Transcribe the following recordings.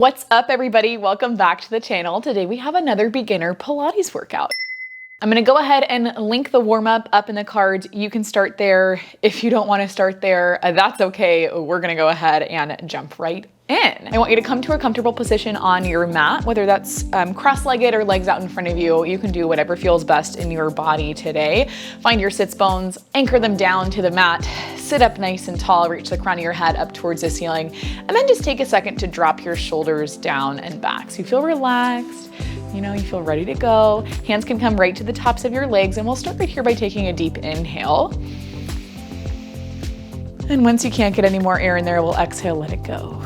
What's up, everybody? Welcome back to the channel. Today we have another beginner Pilates workout. I'm gonna go ahead and link the warm-up up in the cards. You can start there. If you don't wanna start there, that's okay. We're gonna go ahead and jump right in. I want you to come to a comfortable position on your mat, whether that's cross-legged or legs out in front of you. You can do whatever feels best in your body today. Find your sits bones, anchor them down to the mat, sit up nice and tall, reach the crown of your head up towards the ceiling, and then just take a second to drop your shoulders down and back. So you feel relaxed, you feel ready to go. Hands can come right to the tops of your legs, and we'll start right here by taking a deep inhale. And once you can't get any more air in there, we'll exhale, let it go.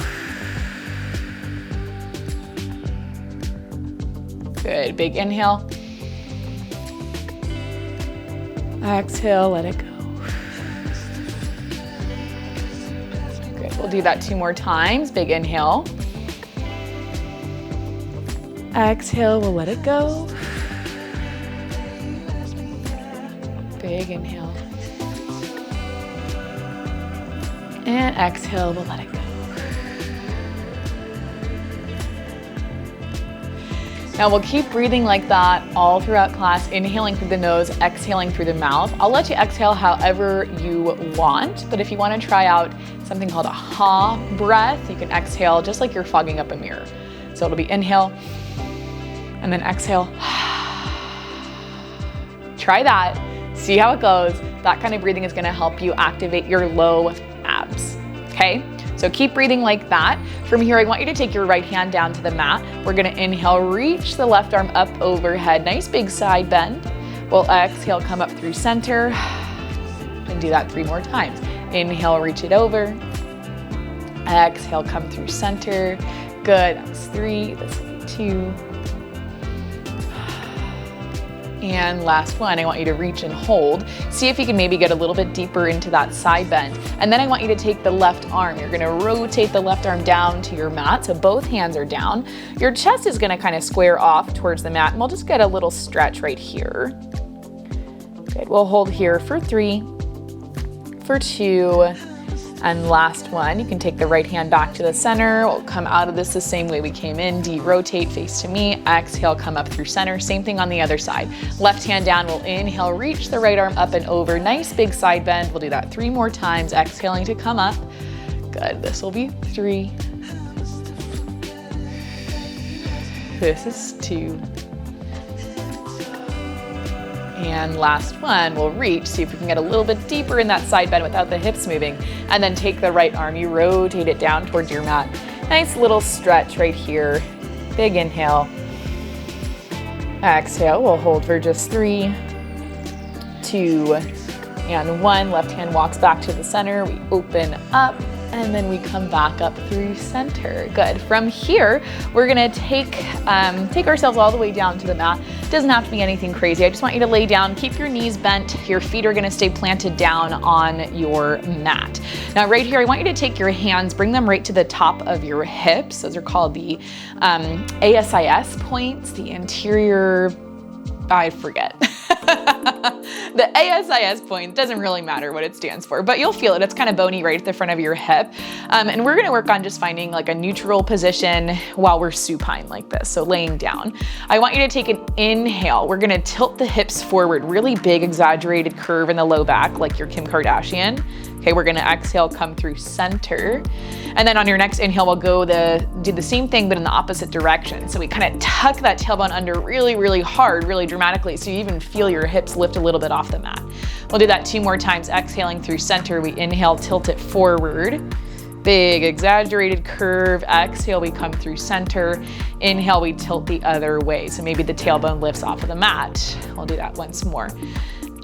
Good, big inhale. Exhale, let it go. Good, we'll do that 2 more times. Big inhale. Exhale, we'll let it go. Big inhale. And exhale, we'll let it go. Now we'll keep breathing like that all throughout class, inhaling through the nose, exhaling through the mouth. I'll let you exhale however you want, but if you want to try out something called a ha breath, you can exhale just like you're fogging up a mirror. So it'll be inhale, and then exhale. Try that, see how it goes. That kind of breathing is gonna help you activate your low abs, okay? So keep breathing like that. From here, I want you to take your right hand down to the mat. We're gonna inhale, reach the left arm up overhead, nice big side bend. We'll exhale, come up through center, and do that 3 more times. Inhale, reach it over. Exhale, come through center. Good, that's 3, that's 2. And last one, I want you to reach and hold. See if you can maybe get a little bit deeper into that side bend. And then I want you to take the left arm. You're gonna rotate the left arm down to your mat, so both hands are down. Your chest is gonna kind of square off towards the mat, and we'll just get a little stretch right here. Good, we'll hold here for 3, for 2, and last one, you can take the right hand back to the center. We'll come out of this the same way we came in. De-rotate, face to me. Exhale, come up through center. Same thing on the other side. Left hand down, we'll inhale, reach the right arm up and over. Nice big side bend. We'll do that 3 more times. Exhaling to come up. Good, this will be 3. This is 2. And last one, we'll reach, see if we can get a little bit deeper in that side bend without the hips moving. And then take the right arm, you rotate it down towards your mat. Nice little stretch right here. Big inhale. Exhale, we'll hold for just 3, 2, and 1. Left hand walks back to the center. We open up, and then we come back up through center. Good. From here, we're gonna take ourselves all the way down to the mat. Doesn't have to be anything crazy. I just want you to lay down, keep your knees bent. Your feet are gonna stay planted down on your mat. Now right here, I want you to take your hands, bring them right to the top of your hips. Those are called the ACSM points, the anterior, I forget. The ACSM point, doesn't really matter what it stands for, but you'll feel it. It's kind of bony right at the front of your hip. And we're gonna work on just finding like a neutral position while we're supine like this, so laying down. I want you to take an inhale. We're gonna tilt the hips forward, really big exaggerated curve in the low back like your Kim Kardashian. Okay, we're gonna exhale, come through center. And then on your next inhale, we'll do the same thing, but in the opposite direction. So we kind of tuck that tailbone under really, really hard, really dramatically, so you even feel your hips lift a little bit off the mat. We'll do that 2 more times, exhaling through center. We inhale, tilt it forward. Big exaggerated curve. Exhale, we come through center. Inhale, we tilt the other way. So maybe the tailbone lifts off of the mat. We'll do that once more.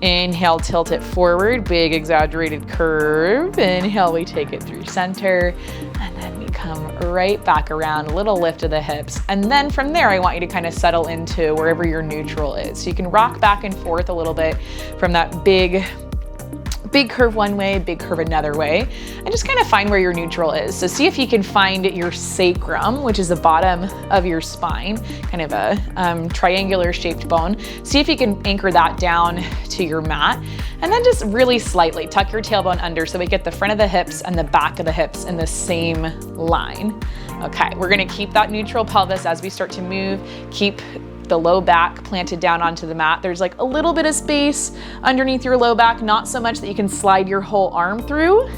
Inhale, tilt it forward, big exaggerated curve. Inhale, we take it through center, and then we come right back around, a little lift of the hips. And then from there, I want you to kind of settle into wherever your neutral is. So you can rock back and forth a little bit from that big big curve one way, big curve another way, and just kind of find where your neutral is. So see if you can find your sacrum, which is the bottom of your spine, kind of a triangular shaped bone. See if you can anchor that down to your mat, and then just really slightly tuck your tailbone under so we get the front of the hips and the back of the hips in the same line. Okay, we're gonna keep that neutral pelvis as we start to move. Keep the low back planted down onto the mat. There's like a little bit of space underneath your low back, not so much that you can slide your whole arm through,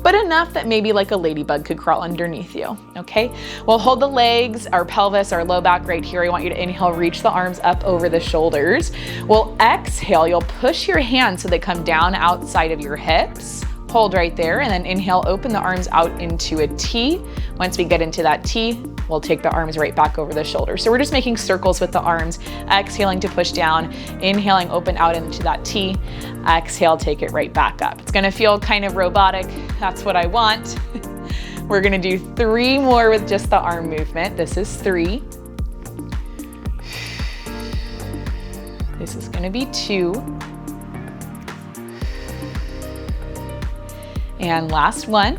but enough that maybe like a ladybug could crawl underneath you, okay? We'll hold the legs, our pelvis, our low back right here. I want you to inhale, reach the arms up over the shoulders. We'll exhale, you'll push your hands so they come down outside of your hips. Hold right there, and then inhale, open the arms out into a T. Once we get into that T, we'll take the arms right back over the shoulders. So we're just making circles with the arms, exhaling to push down, inhaling, open out into that T, exhale, take it right back up. It's gonna feel kind of robotic. That's what I want. We're gonna do 3 more with just the arm movement. This is 3. This is gonna be 2. And last one.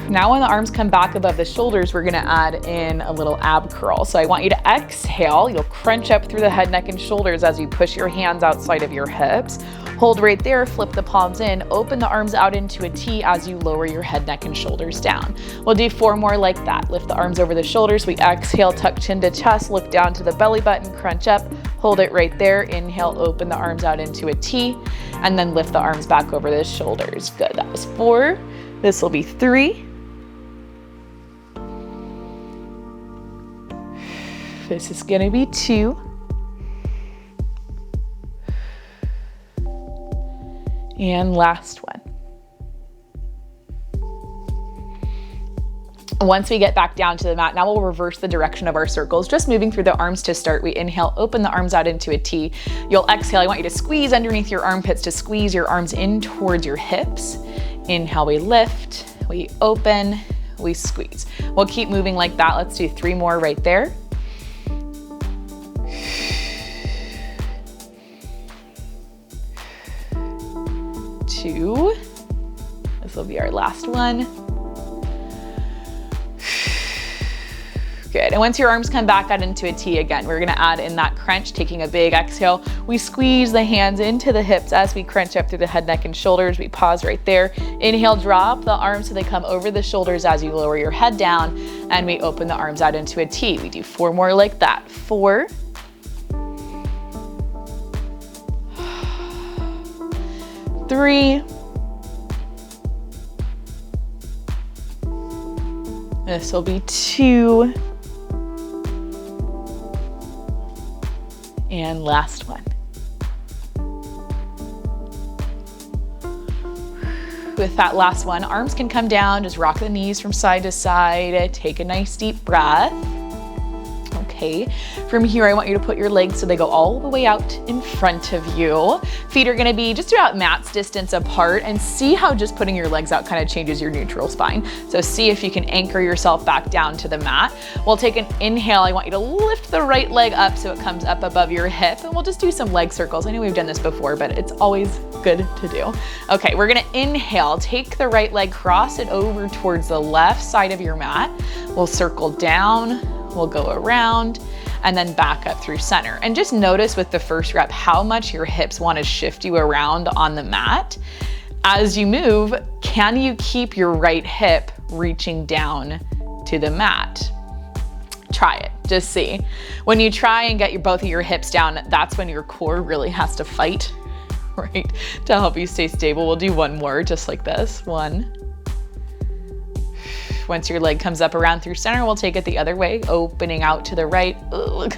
Now when the arms come back above the shoulders, we're gonna add in a little ab curl. So I want you to exhale. You'll crunch up through the head, neck, and shoulders as you push your hands outside of your hips. Hold right there, flip the palms in, open the arms out into a T as you lower your head, neck, and shoulders down. We'll do 4 more like that. Lift the arms over the shoulders. We exhale, tuck chin to chest, look down to the belly button, crunch up, hold it right there. Inhale, open the arms out into a T, and then lift the arms back over the shoulders. Good, that was 4. This will be 3. This is gonna be 2. And last one. Once we get back down to the mat, now we'll reverse the direction of our circles, just moving through the arms to start. We inhale, open the arms out into a T. You'll exhale, I want you to squeeze underneath your armpits to squeeze your arms in towards your hips. Inhale, we lift, we open, we squeeze. We'll keep moving like that. Let's do 3 more right there. 2. This will be our last one. Good, and once your arms come back out into a T again, we're gonna add in that crunch, taking a big exhale. We squeeze the hands into the hips as we crunch up through the head, neck, and shoulders. We pause right there. Inhale, drop the arms so they come over the shoulders as you lower your head down, and we open the arms out into a T. We do 4 more like that. 4. 3. This will be 2. And last one. With that last one, arms can come down, just rock the knees from side to side, take a nice deep breath. Okay, from here I want you to put your legs so they go all the way out in front of you. Feet are gonna be just about mat's distance apart, and see how just putting your legs out kind of changes your neutral spine. So see if you can anchor yourself back down to the mat. We'll take an inhale. I want you to lift the right leg up so it comes up above your hip, and we'll just do some leg circles. I know we've done this before, but it's always good to do. Okay, we're gonna inhale, take the right leg, cross it over towards the left side of your mat. We'll circle down, we'll go around, and then back up through center. And just notice with the first rep how much your hips want to shift you around on the mat. As you move, can you keep your right hip reaching down to the mat? Try it, just see. When you try and get both of your hips down, that's when your core really has to fight, right? To help you stay stable. We'll do 1 more just like this. 1. Once your leg comes up around through center, we'll take it the other way, opening out to the right,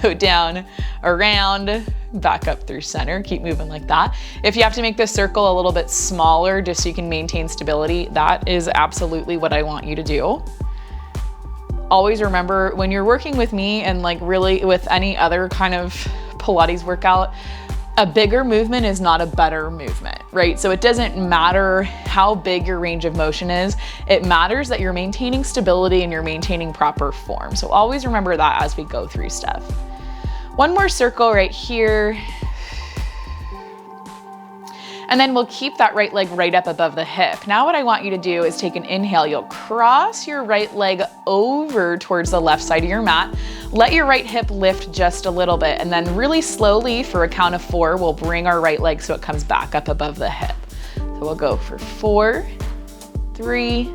go down, around, back up through center. Keep moving like that. If you have to make the circle a little bit smaller just so you can maintain stability, that is absolutely what I want you to do. Always remember, when you're working with me and like really with any other kind of Pilates workout, a bigger movement is not a better movement, right? So it doesn't matter how big your range of motion is. It matters that you're maintaining stability and you're maintaining proper form. So always remember that as we go through stuff. 1 more circle right here. And then we'll keep that right leg right up above the hip. Now what I want you to do is take an inhale. You'll cross your right leg over towards the left side of your mat. Let your right hip lift just a little bit, and then really slowly for a count of 4, we'll bring our right leg so it comes back up above the hip. So we'll go for 4, 3,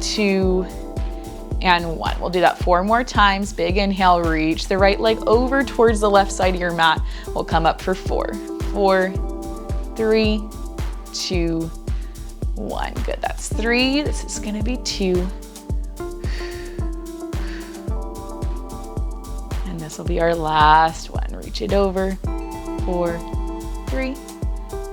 2, and 1. We'll do that 4 more times. Big inhale, reach the right leg over towards the left side of your mat. We'll come up for 4, 4, 3, 2, 1. Good, that's 3. This is gonna be 2. And this will be our last one. Reach it over. 4, 3,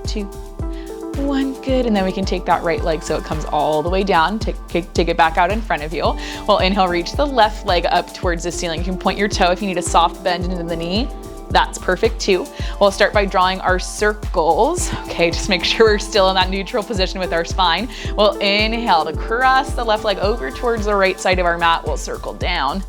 2, 1. Good, and then we can take that right leg so it comes all the way down. Take it back out in front of you. We'll inhale, reach the left leg up towards the ceiling. You can point your toe if you need a soft bend into the knee. That's perfect too. We'll start by drawing our circles. Okay, just make sure we're still in that neutral position with our spine. We'll inhale to cross the left leg over towards the right side of our mat. We'll circle down.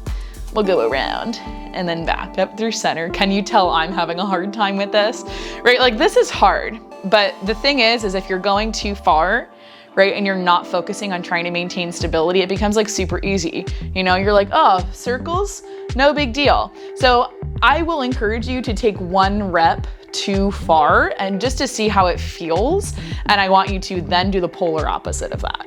We'll go around and then back up through center. Can you tell I'm having a hard time with this? Right, like this is hard, but the thing is if you're going too far, right, and you're not focusing on trying to maintain stability, it becomes like super easy. You know, you're like, oh, circles, no big deal. So I will encourage you to take 1 rep too far and just to see how it feels. And I want you to then do the polar opposite of that.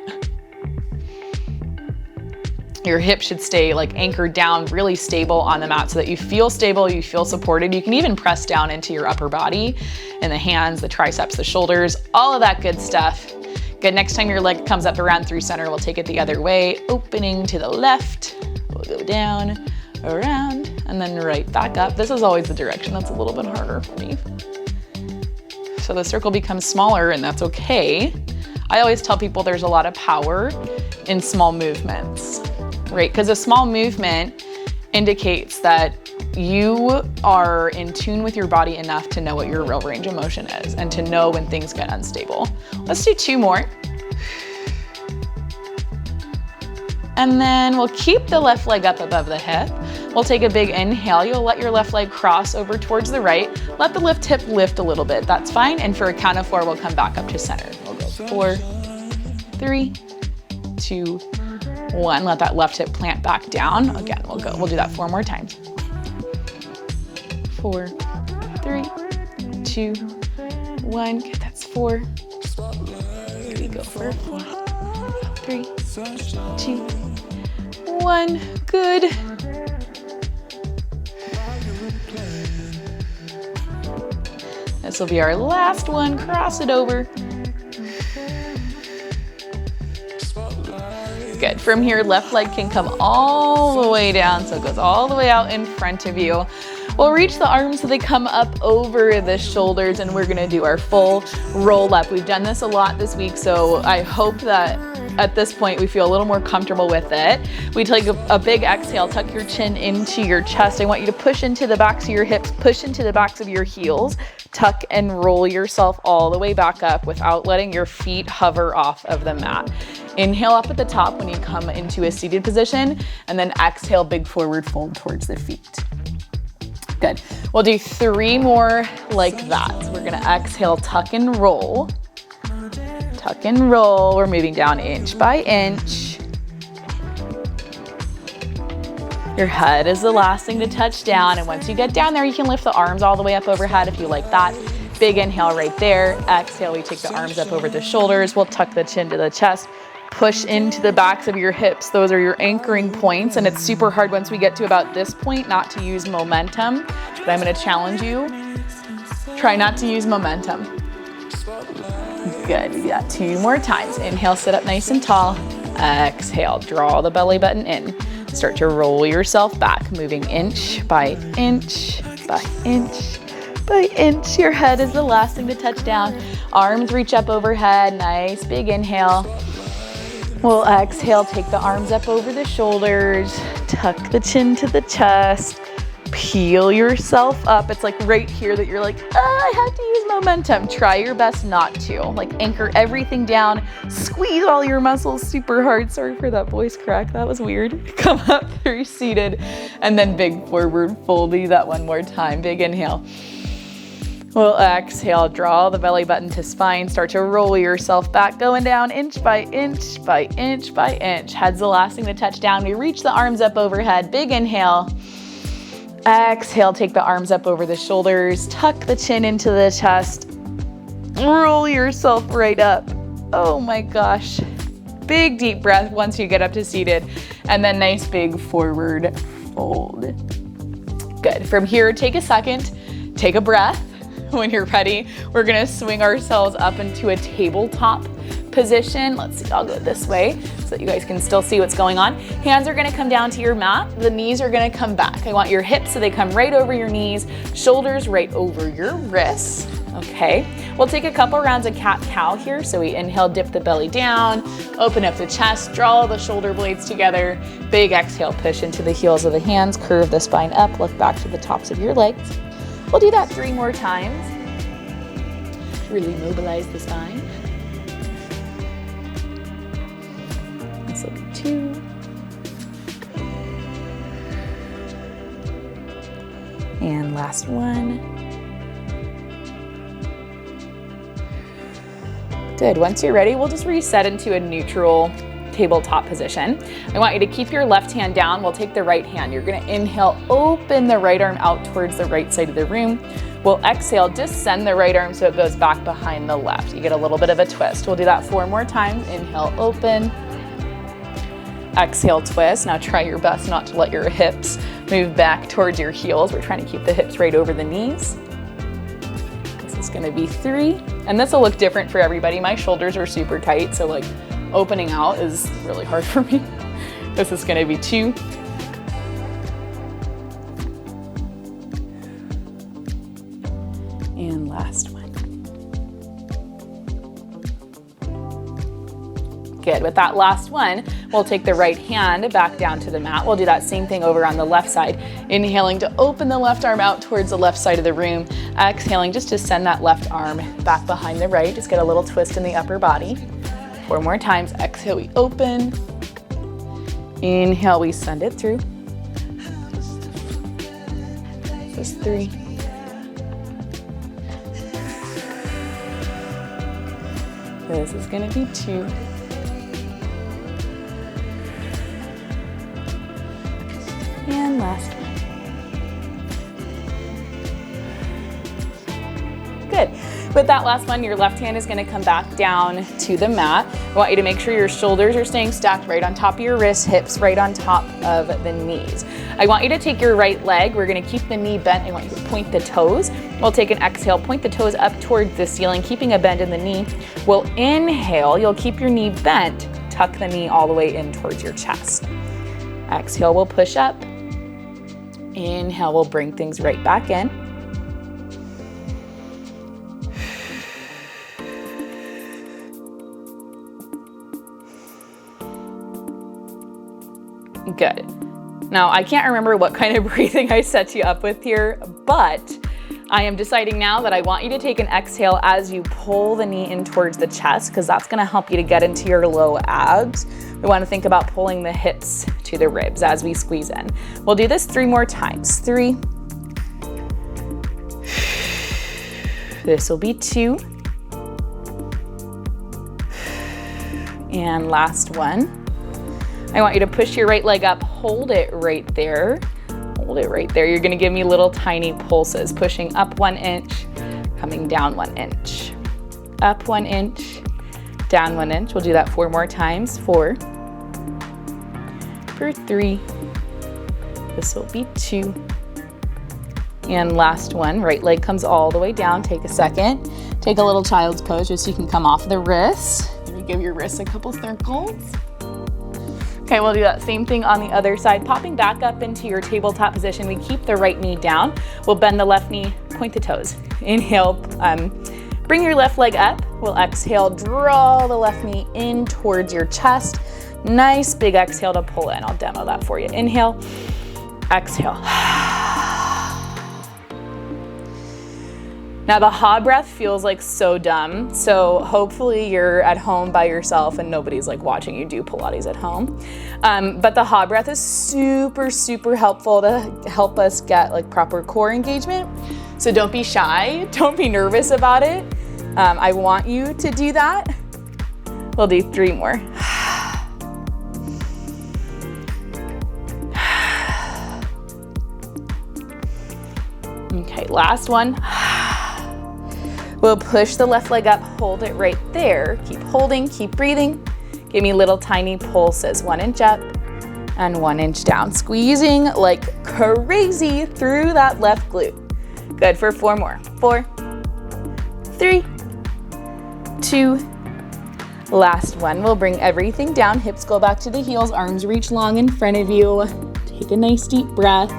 Your hip should stay like anchored down, really stable on the mat so that you feel stable, you feel supported. You can even press down into your upper body and the hands, the triceps, the shoulders, all of that good stuff. Good, next time your leg comes up around through center, we'll take it the other way, opening to the left. We'll go down, around, and then right back up. This is always the direction that's a little bit harder for me. So the circle becomes smaller, and that's okay. I always tell people there's a lot of power in small movements, right? Because a small movement indicates that you are in tune with your body enough to know what your real range of motion is and to know when things get unstable. Let's do 2 more. And then we'll keep the left leg up above the hip. We'll take a big inhale. You'll let your left leg cross over towards the right. Let the left hip lift a little bit. That's fine. And for a count of 4, we'll come back up to center. We'll go 4, 3, 2, 1. Let that left hip plant back down. Again, we'll do that 4 more times. 4, 3, 2, 1. Good, that's 4. We go for 4, 3, 2, 1. Good. This will be our last one. Cross it over. Good. From here, left leg can come all the way down, so it goes all the way out in front of you. We'll reach the arms so they come up over the shoulders, and we're gonna do our full roll up. We've done this a lot this week, so I hope that at this point we feel a little more comfortable with it. We take a big exhale, tuck your chin into your chest. I want you to push into the backs of your hips, push into the backs of your heels, tuck and roll yourself all the way back up without letting your feet hover off of the mat. Inhale up at the top when you come into a seated position, and then exhale, big forward fold towards the feet. Good. We'll do 3 more like that. So we're gonna exhale, tuck and roll. Tuck and roll. We're moving down inch by inch. Your head is the last thing to touch down, and once you get down there, you can lift the arms all the way up overhead if you like that. Big inhale right there. Exhale, we take the arms up over the shoulders. We'll tuck the chin to the chest. Push into the backs of your hips. Those are your anchoring points, and it's super hard once we get to about this point not to use momentum, but I'm gonna challenge you. Try not to use momentum. Good, we do that 2 more times. Inhale, sit up nice and tall. Exhale, draw the belly button in. Start to roll yourself back, moving inch by inch by inch by inch. Your head is the last thing to touch down. Arms reach up overhead, nice big inhale. We'll exhale, take the arms up over the shoulders, tuck the chin to the chest, peel yourself up. It's like right here that you're like, I have to use momentum. Try your best not to. Like anchor everything down, squeeze all your muscles super hard. Sorry for that voice crack, that was weird. Come up through seated, and then big forward fold. Do that 1 more time, big inhale. We'll exhale, draw the belly button to spine, start to roll yourself back, going down inch by inch by inch by inch. Head's the last thing to touch down. We reach the arms up overhead, big inhale. Exhale, take the arms up over the shoulders, tuck the chin into the chest, roll yourself right up. Oh my gosh. Big deep breath once you get up to seated, and then nice big forward fold. Good. From here, take a second, take a breath. When you're ready, we're gonna swing ourselves up into a tabletop position. Let's see, I'll go this way so that you guys can still see what's going on. Hands are gonna come down to your mat. The knees are gonna come back. I want your hips so they come right over your knees, shoulders right over your wrists. Okay, we'll take a couple rounds of cat-cow here. So we inhale, dip the belly down, open up the chest, draw the shoulder blades together. Big exhale, push into the heels of the hands, curve the spine up, look back to the tops of your legs. We'll do that 3 more times. Really mobilize the spine. This will be 2. And last one. Good. Once you're ready, we'll just reset into a neutral tabletop position. I want you to keep your left hand down. We'll take the right hand. You're going to inhale, open the right arm out towards the right side of the room. We'll exhale, descend the right arm so it goes back behind the left. You get a little bit of a twist. We'll do that 4 more times. Inhale, open. Exhale, twist. Now try your best not to let your hips move back towards your heels. We're trying to keep the hips right over the knees. This is going to be 3. And this will look different for everybody. My shoulders are super tight, so like opening out is really hard for me. This is going to be 2. And last one. Good. With that last one, we'll take the right hand back down to the mat. We'll do that same thing over on the left side. Inhaling to open the left arm out towards the left side of the room. Exhaling just to send that left arm back behind the right. Just get a little twist in the upper body. 4 more times. Exhale, we open. Inhale, we send it through. This is 3. This is going to be 2. And last one. Good. With that last one, your left hand is going to come back down to the mat. I want you to make sure your shoulders are staying stacked right on top of your wrists, hips right on top of the knees. I want you to take your right leg. We're going to keep the knee bent. I want you to point the toes. We'll take an exhale, point the toes up towards the ceiling, keeping a bend in the knee. We'll inhale. You'll keep your knee bent. Tuck the knee all the way in towards your chest. Exhale, we'll push up. Inhale, we'll bring things right back in. Good. Now, I can't remember what kind of breathing I set you up with here, but I am deciding now that I want you to take an exhale as you pull the knee in towards the chest, because that's going to help you to get into your low abs. We want to think about pulling the hips to the ribs as we squeeze in. We'll do this 3 more times. 3. This will be 2. And last one. I want you to push your right leg up, hold it right there. Hold it right there. You're gonna give me little tiny pulses, pushing up 1 inch, coming down 1 inch. Up 1 inch, down 1 inch. We'll do that 4 more times. 4. For 3. This will be 2. And last one, right leg comes all the way down. Take a second. Take a little child's pose just so you can come off the wrists. Maybe give your wrists a couple circles. Okay, we'll do that same thing on the other side. Popping back up into your tabletop position, we keep the right knee down. We'll bend the left knee, point the toes. Inhale, bring your left leg up. We'll exhale, draw the left knee in towards your chest. Nice big exhale to pull in. I'll demo that for you. Inhale, exhale. Now the ha breath feels like so dumb, so hopefully you're at home by yourself and nobody's like watching you do Pilates at home. But the ha breath is super, super helpful to help us get like proper core engagement. So don't be shy, don't be nervous about it. I want you to do that. We'll do 3 more. Okay, last one. We'll push the left leg up, hold it right there. Keep holding, keep breathing. Give me little tiny pulses, 1 inch up and 1 inch down. Squeezing like crazy through that left glute. Good for 4 more. 4, 3, 2, last one. We'll bring everything down. Hips go back to the heels, arms reach long in front of you. Take a nice deep breath.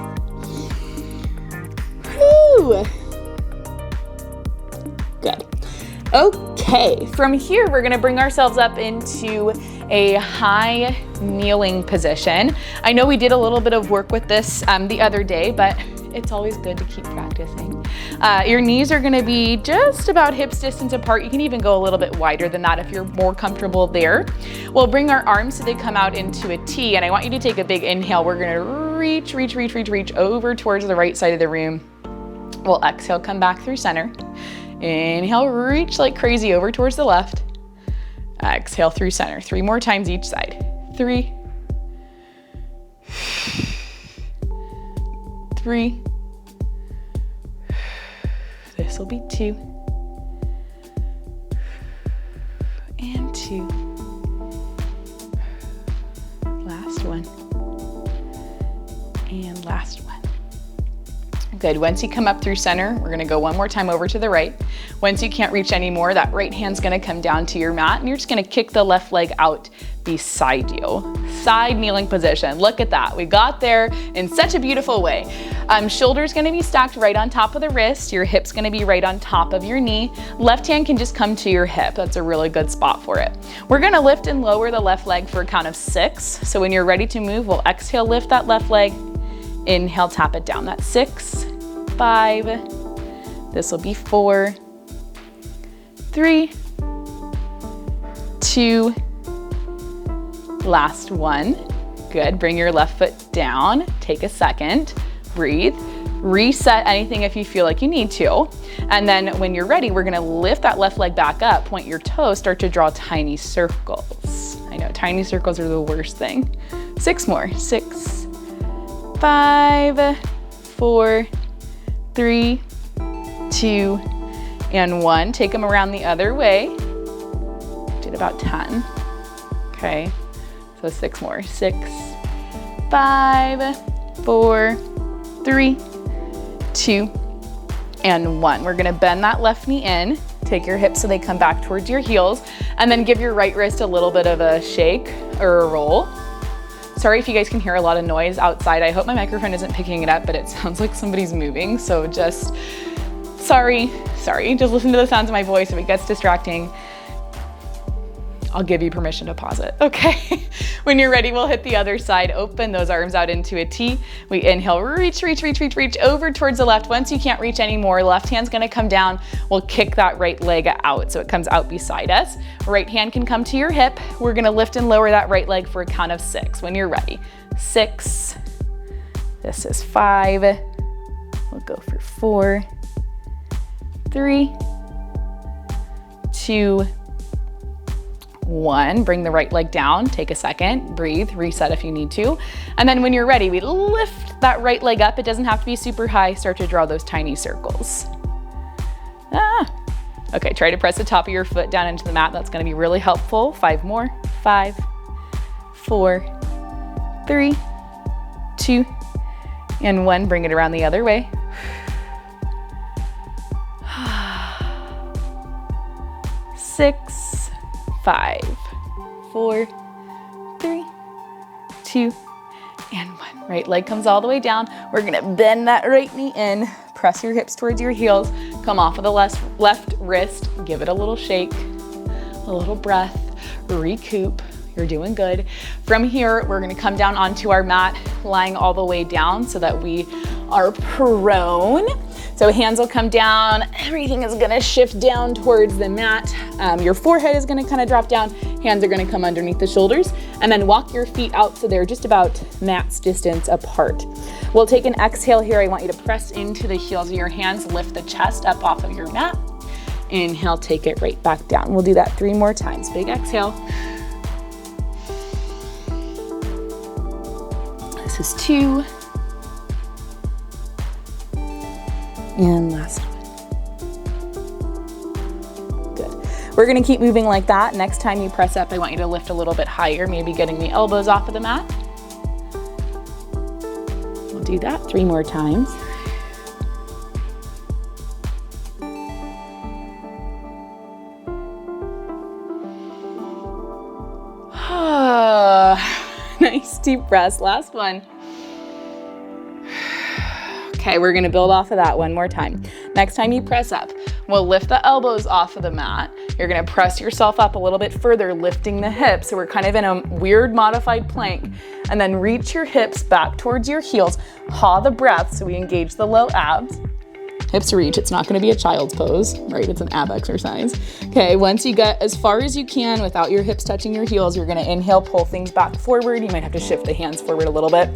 Whew. Good. Okay, from here, we're gonna bring ourselves up into a high kneeling position. I know we did a little bit of work with this the other day, but it's always good to keep practicing. Your knees are gonna be just about hips distance apart. You can even go a little bit wider than that if you're more comfortable there. We'll bring our arms so they come out into a T, and I want you to take a big inhale. We're gonna reach over towards the right side of the room. We'll exhale, come back through center. Inhale, reach like crazy over towards the left. Exhale through center. 3 more times each side. 3, 3. This will be 2. And 2. Last one. And last one. Good. Once you come up through center, we're gonna go 1 more time over to the right. Once you can't reach anymore, that right hand's gonna come down to your mat and you're just gonna kick the left leg out beside you. Side kneeling position. Look at that. We got there in such a beautiful way. Shoulder's gonna be stacked right on top of the wrist. Your hip's gonna be right on top of your knee. Left hand can just come to your hip. That's a really good spot for it. We're gonna lift and lower the left leg for a count of 6. So when you're ready to move, we'll exhale, lift that left leg. Inhale, tap it down. That's 6, 5. This will be 4, 3, 2. Last one. Good. Bring your left foot down. Take a second. Breathe. Reset anything if you feel like you need to. And then when you're ready, we're gonna lift that left leg back up, point your toes, start to draw tiny circles. I know, tiny circles are the worst thing. 6 more. 6, 5, 4, 3, 2, and 1. Take them around the other way. Did about 10. Okay, so 6 more. 6, 5, 4, 3, 2, and 1. We're gonna bend that left knee in. Take your hips so they come back towards your heels, and then give your right wrist a little bit of a shake or a roll. Sorry if you guys can hear a lot of noise outside. I hope my microphone isn't picking it up, but it sounds like somebody's moving. So just, sorry. Just listen to the sounds of my voice. If it gets distracting, I'll give you permission to pause it. Okay. When you're ready, we'll hit the other side. Open those arms out into a T. We inhale, reach over towards the left. Once you can't reach anymore, left hand's gonna come down. We'll kick that right leg out so it comes out beside us. Right hand can come to your hip. We're gonna lift and lower that right leg for a count of 6. When you're ready. 6. This is 5. We'll go for 4, 3, 2, 1. Bring the right leg down, take a second, breathe, reset if you need to. And then when you're ready, we lift that right leg up. It doesn't have to be super high. Start to draw those tiny circles. Okay, try to press the top of your foot down into the mat. That's gonna be really helpful. 5 more. 5, 4, 3, 2, and 1. Bring it around the other way. 6, 5, 4, 3, 2, and 1. Right leg comes all the way down. We're gonna bend that right knee in, press your hips towards your heels, come off of the left wrist, give it a little shake, a little breath, recoup. You're doing good. From here, we're gonna come down onto our mat, lying all the way down so that we are prone. So hands will come down, everything is gonna shift down towards the mat. Your forehead is gonna kind of drop down, Hands are gonna come underneath the shoulders, and then walk your feet out so they're just about mat's distance apart. We'll take an exhale here. I want you to press into the heels of your hands, lift the chest up off of your mat. Inhale, take it right back down. We'll do that 3 more times. Big exhale. This is 2. And last one. Good. We're gonna keep moving like that. Next time you press up, I want you to lift a little bit higher, maybe getting the elbows off of the mat. We'll do that 3 more times. Nice deep breaths. Last one. Okay, we're gonna build off of that 1 more time. Next time you press up, we'll lift the elbows off of the mat. You're gonna press yourself up a little bit further, lifting the hips. So we're kind of in a weird modified plank. And then reach your hips back towards your heels. Haw the breath so we engage the low abs. Hips reach, it's not gonna be a child's pose, right? It's an ab exercise. Okay, once you get as far as you can without your hips touching your heels, you're gonna inhale, pull things back forward. You might have to shift the hands forward a little bit.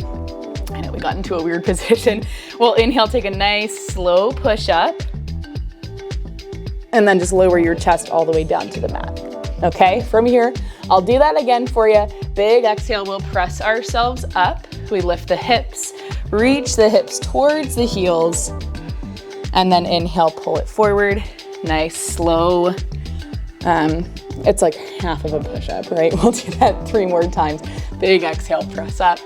I know we got into a weird position. We'll inhale, take a nice slow push up, and then just lower your chest all the way down to the mat. Okay, from here, I'll do that again for you. Big exhale, we'll press ourselves up. We lift the hips, reach the hips towards the heels, and then inhale, pull it forward. Nice, slow. It's like half of a push-up, right? We'll do that 3 more times. Big exhale, press up.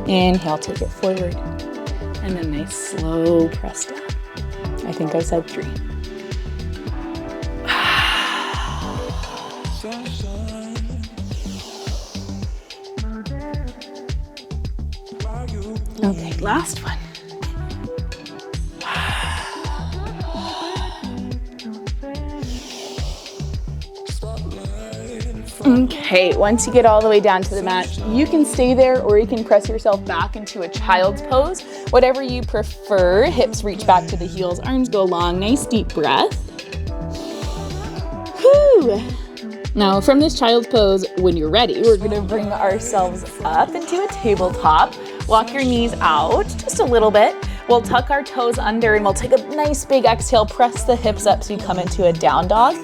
Inhale, take it forward. And then nice, slow press down. I think I said 3. Okay, last one. Okay, once you get all the way down to the mat, you can stay there or you can press yourself back into a child's pose. Whatever you prefer. Hips reach back to the heels, arms go long. Nice deep breath. Whew. Now from this child's pose, when you're ready, we're gonna bring ourselves up into a tabletop. Walk your knees out just a little bit. We'll tuck our toes under and we'll take a nice big exhale, press the hips up so you come into a down dog.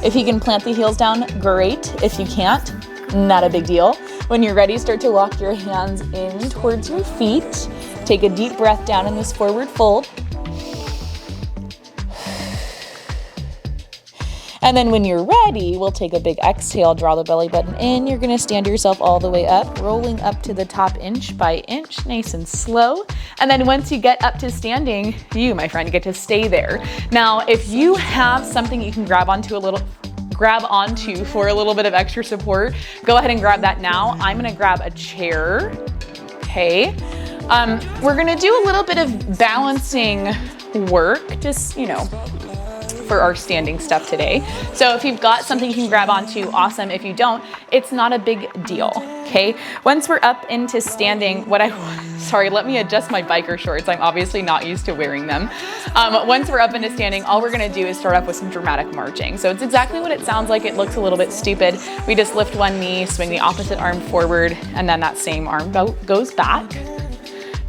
If you can plant the heels down, great. If you can't, not a big deal. When you're ready, start to walk your hands in towards your feet. Take a deep breath down in this forward fold. And then when you're ready, we'll take a big exhale, draw the belly button in. You're gonna stand yourself all the way up, rolling up to the top inch by inch, nice and slow. And then once you get up to standing, you, my friend, get to stay there. Now, if you have something you can grab onto for a little bit of extra support, go ahead and grab that now. I'm gonna grab a chair, okay? We're gonna do a little bit of balancing work, just, for our standing stuff today. So if you've got something you can grab onto, awesome. If you don't, it's not a big deal, okay? Once we're up into standing, let me adjust my biker shorts. I'm obviously not used to wearing them. Once we're up into standing, all we're gonna do is start off with some dramatic marching. So it's exactly what it sounds like. It looks a little bit stupid. We just lift one knee, swing the opposite arm forward, and then that same arm goes back.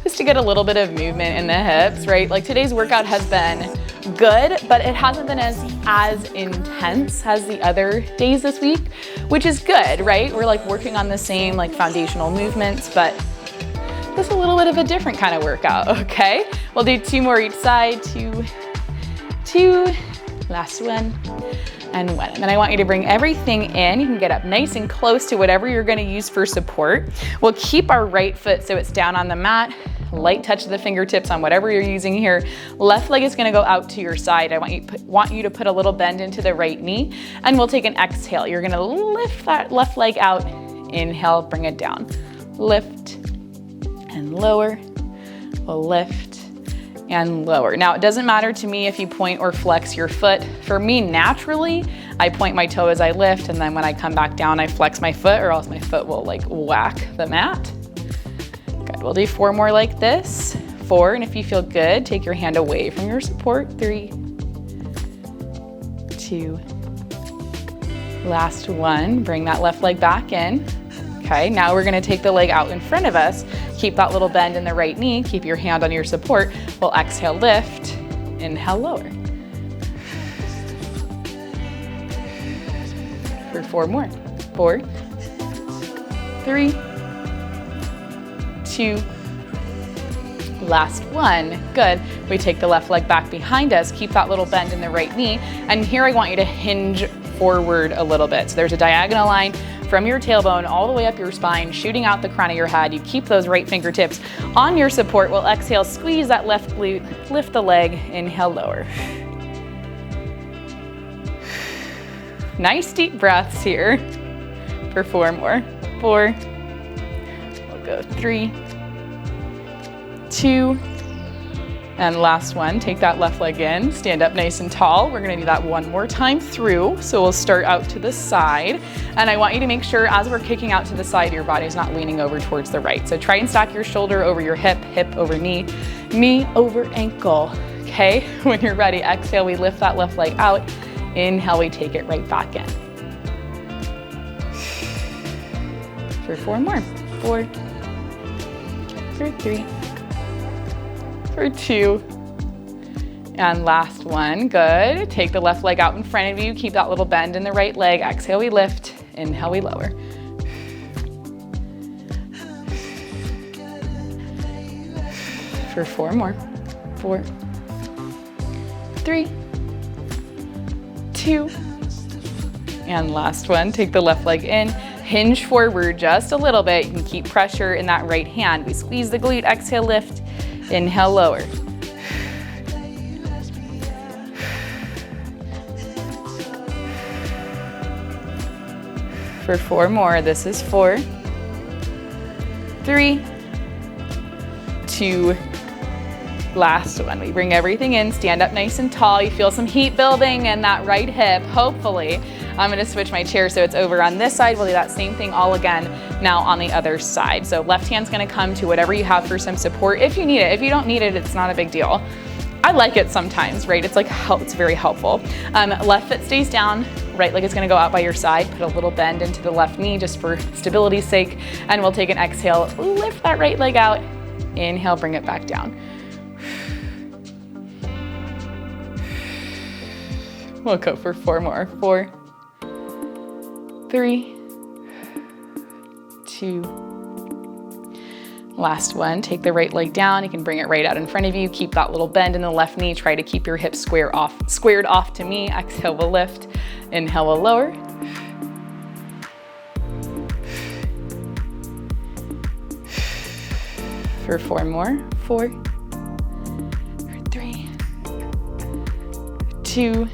Just to get a little bit of movement in the hips, right? Like today's workout has been good, but it hasn't been as intense as the other days this week, which is good, right? We're like working on the same like foundational movements, but just a little bit of a different kind of workout, okay? We'll do 2 more each side, 2, last one, and 1. And then I want you to bring everything in. You can get up nice and close to whatever you're gonna use for support. We'll keep our right foot so it's down on the mat. Light touch of the fingertips on whatever you're using here. Left leg is gonna go out to your side. I want you to put a little bend into the right knee, and we'll take an exhale. You're gonna lift that left leg out. Inhale, bring it down. Lift and lower. We'll lift and lower. Now, it doesn't matter to me if you point or flex your foot. For me, naturally, I point my toe as I lift, and then when I come back down, I flex my foot, or else my foot will like whack the mat. Good, we'll do 4 more like this. 4, and if you feel good, take your hand away from your support. 3, 2. Last one, bring that left leg back in. Okay, now we're gonna take the leg out in front of us. Keep that little bend in the right knee. Keep your hand on your support. We'll exhale, lift. Inhale, lower. For 4 more. 4, 3, 2. Last one. Good. We take the left leg back behind us. Keep that little bend in the right knee. And here I want you to hinge forward a little bit. So there's a diagonal line from your tailbone all the way up your spine, shooting out the crown of your head. You keep those right fingertips on your support. We'll exhale, squeeze that left glute, lift the leg, inhale, lower. Nice deep breaths here for 4 more. 4, we'll go 3, 2, and last one, take that left leg in, stand up nice and tall. We're gonna do that one more time through. So we'll start out to the side. And I want you to make sure as we're kicking out to the side, your body's not leaning over towards the right. So try and stack your shoulder over your hip, hip over knee, knee over ankle. Okay, when you're ready, exhale, we lift that left leg out. Inhale, we take it right back in. For 4 more. 4, for 3, for 2, and last one. Good. Take the left leg out in front of you. Keep that little bend in the right leg. Exhale, we lift. Inhale, we lower. For 4 more. 4, 3, 2, and last one. Take the left leg in. Hinge forward just a little bit. You can keep pressure in that right hand. We squeeze the glute. Exhale, lift. Inhale, lower. For 4 more. This is 4, 3, 2, last one. We bring everything in, stand up nice and tall. You feel some heat building in that right hip, hopefully. I'm gonna switch my chair so it's over on this side. We'll do that same thing all again now on the other side. So left hand's gonna come to whatever you have for some support if you need it. If you don't need it, it's not a big deal. I like it sometimes, right? It's like, it's very helpful. Left foot stays down, right leg is gonna go out by your side. Put a little bend into the left knee just for stability's sake. And we'll take an exhale, lift that right leg out. Inhale, bring it back down. We'll go for 4 more. 4, 3, 2, last one. Take the right leg down. You can bring it right out in front of you. Keep that little bend in the left knee. Try to keep your hips squared off to me. Exhale, we'll lift. Inhale, we'll lower. For 4 more. 4, 3, 2,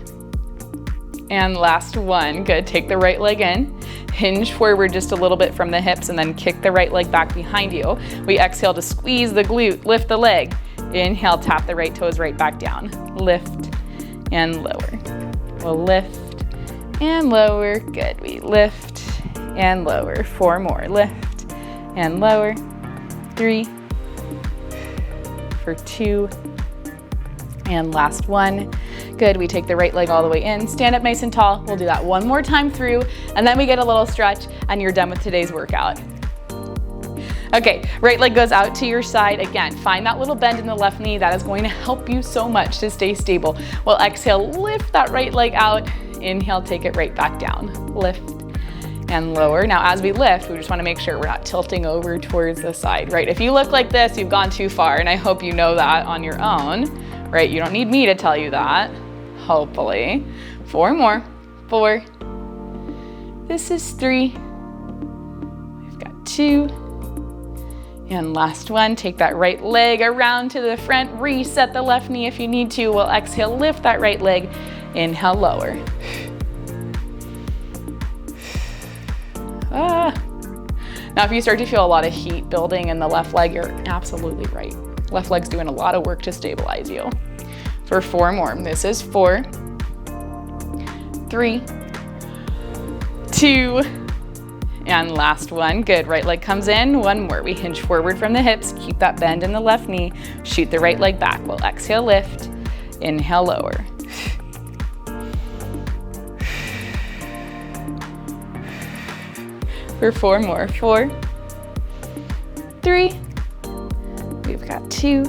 and last one. Good. Take the right leg in. Hinge forward just a little bit from the hips and then kick the right leg back behind you. We exhale to squeeze the glute, lift the leg. Inhale, tap the right toes right back down. Lift and lower. We'll lift and lower. Good. We lift and lower. 4 more. Lift and lower. 3, for 2, and last one. Good, we take the right leg all the way in, stand up nice and tall. We'll do that one more time through, and then we get a little stretch, and you're done with today's workout. Okay, right leg goes out to your side. Again, find that little bend in the left knee. That is going to help you so much to stay stable. We'll exhale, lift that right leg out. Inhale, take it right back down. Lift and lower. Now, as we lift, we just want to make sure we're not tilting over towards the side, right? If you look like this, you've gone too far, and I hope you know that on your own, right? You don't need me to tell you that, hopefully. 4 more. 4. This is 3. We've got 2. And last one, take that right leg around to the front, reset the left knee if you need to. We'll exhale, lift that right leg, inhale, lower. Now, if you start to feel a lot of heat building in the left leg, you're absolutely right. Left leg's doing a lot of work to stabilize you. For 4 more, this is 4, 3, 2, and last one. Good, right leg comes in. 1 more, we hinge forward from the hips, keep that bend in the left knee, shoot the right leg back. We'll exhale, lift, inhale, lower. for 4 more. 4, 3, we've got 2,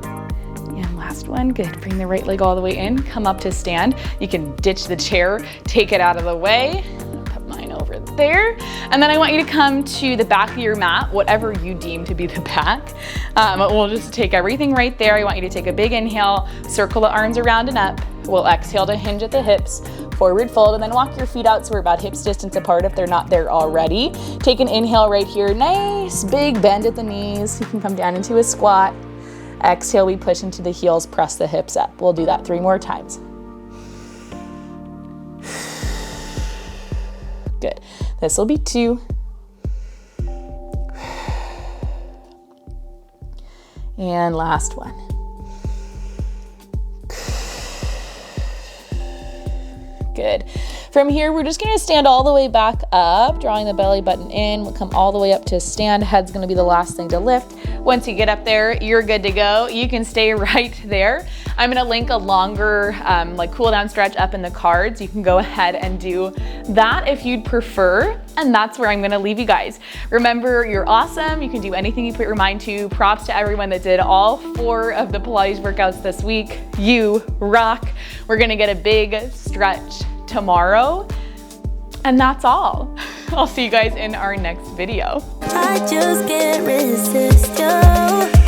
and last one. Good, bring the right leg all the way in, come up to stand. You can ditch the chair, take it out of the way. Put mine over there. And then I want you to come to the back of your mat, whatever you deem to be the back. We'll just take everything right there. I want you to take a big inhale, circle the arms around and up. We'll exhale to hinge at the hips, forward fold, and then walk your feet out so we're about hips distance apart if they're not there already. Take an inhale right here, nice big bend at the knees. You can come down into a squat. Exhale, we push into the heels, press the hips up. We'll do that 3 more times. Good. This will be 2. And last one. Good. From here, we're just gonna stand all the way back up, drawing the belly button in. We'll come all the way up to stand. Head's gonna be the last thing to lift. Once you get up there, you're good to go. You can stay right there. I'm gonna link a longer like cool down stretch up in the cards. You can go ahead and do that if you'd prefer. And that's where I'm gonna leave you guys. Remember, you're awesome. You can do anything you put your mind to. Props to everyone that did all 4 of the Pilates workouts this week. You rock. We're gonna get a big stretch tomorrow. And that's all. I'll see you guys in our next video. I just can't resist you.